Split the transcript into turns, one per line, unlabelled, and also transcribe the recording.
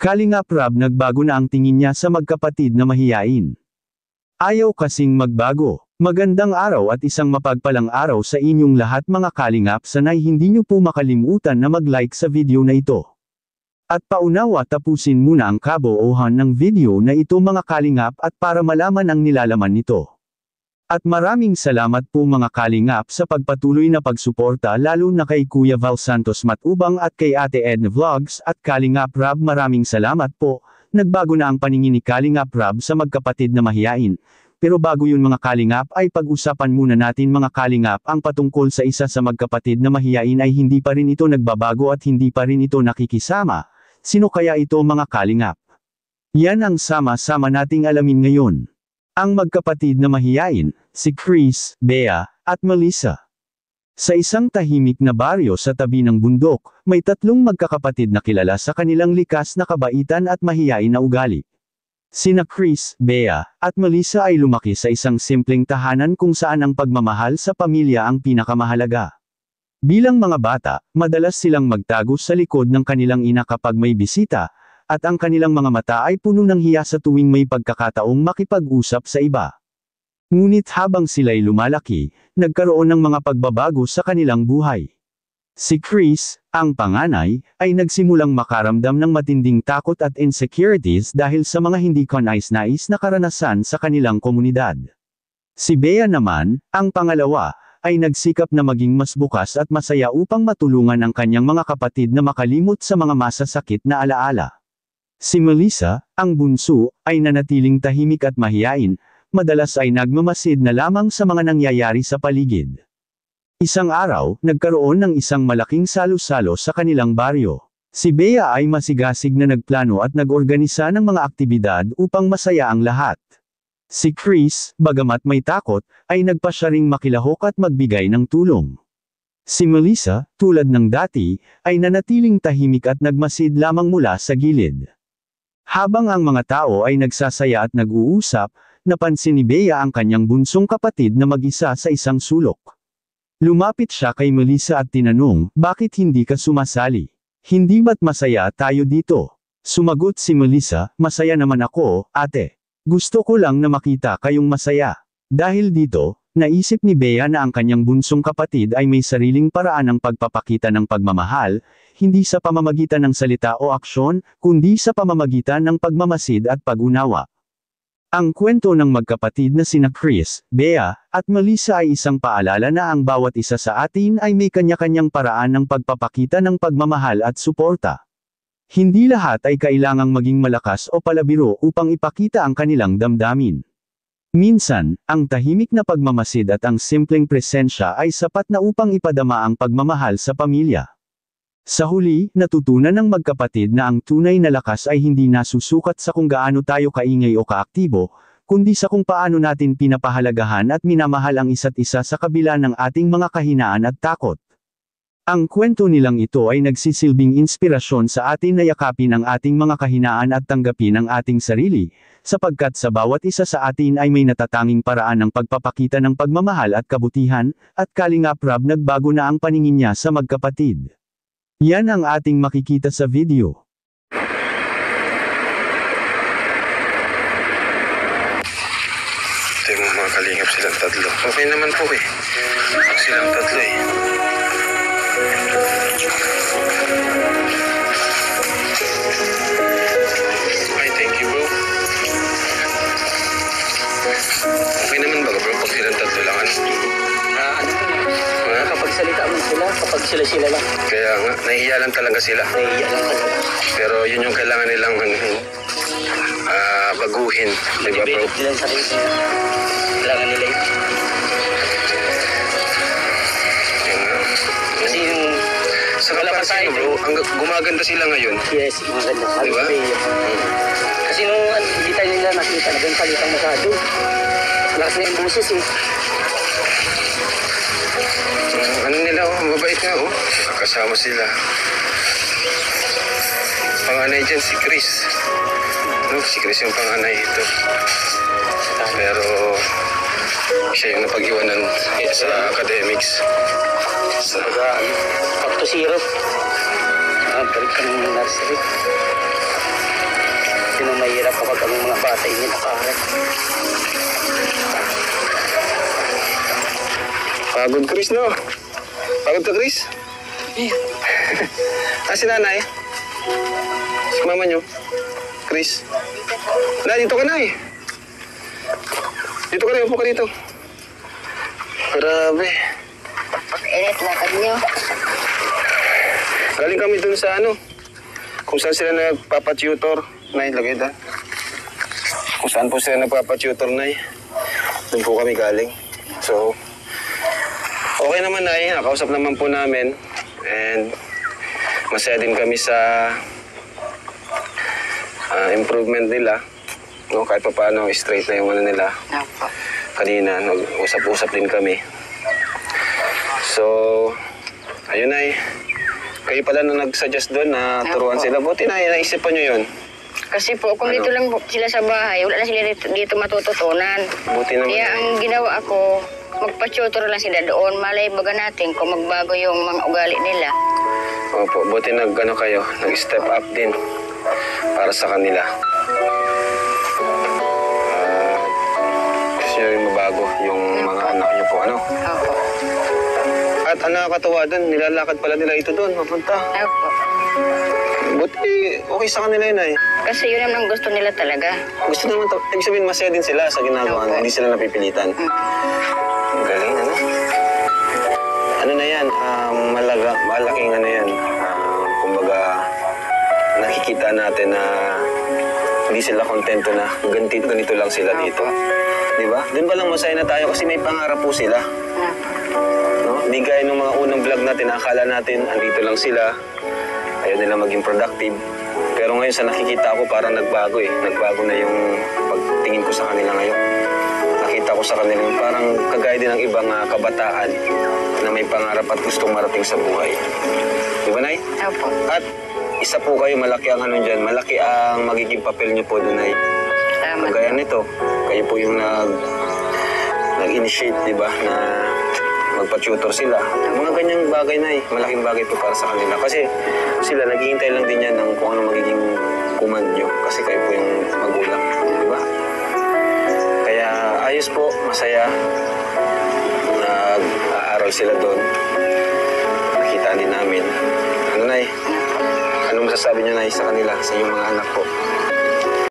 Kalingap Rab nagbago na ang tingin niya sa magkapatid na mahiyain. Ayaw kasing magbago. Magandang araw at isang mapagpalang araw sa inyong lahat mga kalingap, sanay hindi niyo po makalimutan na mag-like sa video na ito. At paunawa tapusin muna ang kabuuhan ng video na ito mga kalingap at para malaman ang nilalaman nito. At maraming salamat po mga kalingap sa pagpatuloy na pagsuporta lalo na kay Kuya Val Santos Matubang at kay Ate Edna Vlogs at Kalingap Rab, maraming salamat po. Nagbago na ang paningin ni Kalingap Rab sa magkapatid na mahiyain. Pero bago yun mga kalingap ay pag-usapan muna natin mga kalingap ang patungkol sa isa sa magkapatid na mahiyain ay hindi pa rin ito nagbabago at hindi pa rin ito nakikisama. Sino kaya ito mga kalingap? Yan ang sama-sama nating alamin ngayon. Ang magkapatid na mahiyain, si Chris, Bea, at Melissa. Sa isang tahimik na baryo sa tabi ng bundok, may tatlong magkakapatid na kilala sa kanilang likas na kabaitan at mahiyain na ugali. Sina Chris, Bea, at Melissa ay lumaki sa isang simpleng tahanan kung saan ang pagmamahal sa pamilya ang pinakamahalaga. Bilang mga bata, madalas silang magtago sa likod ng kanilang ina kapag may bisita, at ang kanilang mga mata ay puno ng hiya sa tuwing may pagkakataong makipag-usap sa iba. Ngunit habang sila'y lumalaki, nagkaroon ng mga pagbabago sa kanilang buhay. Si Chris, ang panganay, ay nagsimulang makaramdam ng matinding takot at insecurities dahil sa mga hindi kanais-nais na karanasan sa kanilang komunidad. Si Bea naman, ang pangalawa, ay nagsikap na maging mas bukas at masaya upang matulungan ang kanyang mga kapatid na makalimot sa mga masasakit na alaala. Si Melissa, ang bunso, ay nanatiling tahimik at mahiyain, madalas ay nagmamasid na lamang sa mga nangyayari sa paligid. Isang araw, nagkaroon ng isang malaking salo-salo sa kanilang baryo. Si Bea ay masigasig na nagplano at nag-organisa ng mga aktibidad upang masaya ang lahat. Si Chris, bagamat may takot, ay nagpasya ring makilahok at magbigay ng tulong. Si Melissa, tulad ng dati, ay nanatiling tahimik at nagmasid lamang mula sa gilid. Habang ang mga tao ay nagsasaya at nag-uusap, napansin ni Bea ang kanyang bunsong kapatid na mag-isa sa isang sulok. Lumapit siya kay Melissa at tinanong, "Bakit hindi ka sumasali? Hindi ba't masaya tayo dito?" Sumagot si Melissa, "Masaya naman ako, ate. Gusto ko lang na makita kayong masaya." Dahil dito, naisip ni Bea na ang kanyang bunsong kapatid ay may sariling paraan ng pagpapakita ng pagmamahal, hindi sa pamamagitan ng salita o aksyon, kundi sa pamamagitan ng pagmamasid at pag-unawa. Ang kwento ng magkapatid na sina Chris, Bea, at Melissa ay isang paalala na ang bawat isa sa atin ay may kanya-kanyang paraan ng pagpapakita ng pagmamahal at suporta. Hindi lahat ay kailangang maging malakas o palabiro upang ipakita ang kanilang damdamin. Minsan, ang tahimik na pagmamasid at ang simpleng presensya ay sapat na upang ipadama ang pagmamahal sa pamilya. Sa huli, natutunan ng magkapatid na ang tunay na lakas ay hindi nasusukat sa kung gaano tayo kaingay o kaaktibo, kundi sa kung paano natin pinapahalagahan at minamahal ang isa't isa sa kabila ng ating mga kahinaan at takot. Ang kwento nilang ito ay nagsisilbing inspirasyon sa atin na yakapin ang ating mga kahinaan at tanggapin ang ating sarili, sapagkat sa bawat isa sa atin ay may natatanging paraan ng pagpapakita ng pagmamahal at kabutihan, at Kalingap Rab nagbago na ang paningin niya sa magkapatid. Yan ang ating makikita sa video.
Ito yung mga kalingap, silang tatlo. Okay naman po eh. Silang tatlo eh. Ay, thank you bro. Okay naman ba bro pag silang tatlo lang?
Kapag salita mo sila, kapag sila-sila lang.
Kaya nga, nahihiya lang talaga sila.
Nahihiya lang talaga.
Pero yun yung kailangan nilang baguhin. Diba bro?
I-develop nila ang sarili nila. Kailangan nila yun. Kasi yung
sa kapansin bro, gumaganda sila ngayon.
yes, maganda.
Diba?
Kasi nung hindi tayo nila nakita, nagpalitang masyado. Lakas na yung boses eh.
Ano nila mabait nga nakasama sila. Panganay dyan si Chris. Si Chris yung panganay ito. Pero siya yung napag-iwanan sa academics.
Back to zero. Balik ka ng nursery. mahirap kapag ang mga bata hindi nakaharap.
Pagod, Chris, no? Pagod ka, Chris? Si nanay? Si mama nyo? Chris? Dito ka na eh. Dito ka na, upo ka dito. Grabe.
Init lakad niyo.
Galing kami dun sa ano, kung saan sila nagpapatutor. Nay, lagay doon. Kung saan po sila nagpapatutor, Nay. Doon po kami galing. So, okay naman, Nay. Nakausap naman po namin. And masaya din kami sa improvement nila. No, kahit pa paano, straight na yung ano nila.
Opo.
Kanina, nag-usap-usap din kami. So, ayun, Nay. Kayo pala na nag-suggest doon na turuan sila. Buti na, naisipan nyo yun.
Kasi po, kung dito lang po sila sa bahay, wala na sila dito matututunan.
Buti naman.
Kaya ang ginawa ko, magpa-tutor lang sila doon. Malay baga natin kung magbago yung mga ugali nila.
Opo, buti nag-ano kayo, nag-step up din para sa kanila. Gusto nyo rin mabago yung mga anak nyo po, ano?
Opo.
At ang nakakatawa doon, nilalakad pala nila ito doon, mapunta.
Opo.
Buti okay sa kanila yun ay.
Kasi yun naman ang gusto nila talaga.
Gusto naman, ibig sabihin masaya din sila sa ginagawa nila, hindi sila napipilitan. Ang galing, ano? Ano na yan, malaking ano yan. Kumbaga, nakikita natin na hindi sila kontento na ganito lang sila dito. Di ba? Doon pa lang masaya na tayo kasi may pangarap po sila. No? Di gaya ng mga unang vlog natin, akala natin andito lang sila. Ayaw nila maging productive. Pero ngayon sa nakikita ko parang nagbago eh. Nagbago na yung pagtingin ko sa kanila ngayon. Nakita ko sa kanila yung parang kagaya din ng ibang kabataan na may pangarap at gustong marating sa buhay. Di ba, Nay?
Opo.
At isa po kayo, malaki ang ano dyan, malaki ang magiging papel niyo po doon, Nay.
Tama.
Kagaya nito, kayo po yung nag-initiate, di ba, na magpa-tutor sila. Mga ganyang bagay, Nay, malaking bagay po para sa kanila. Kasi sila, naghihintay lang din yan ng kung ano magiging command nyo. Kasi kayo po yung magulang, di ba? Kaya ayos po, masaya. Nag-aaral sila doon. Nakita din namin. Ano, Nay? Anong masasabi nyo, Nay, sa kanila, sa inyong mga anak po?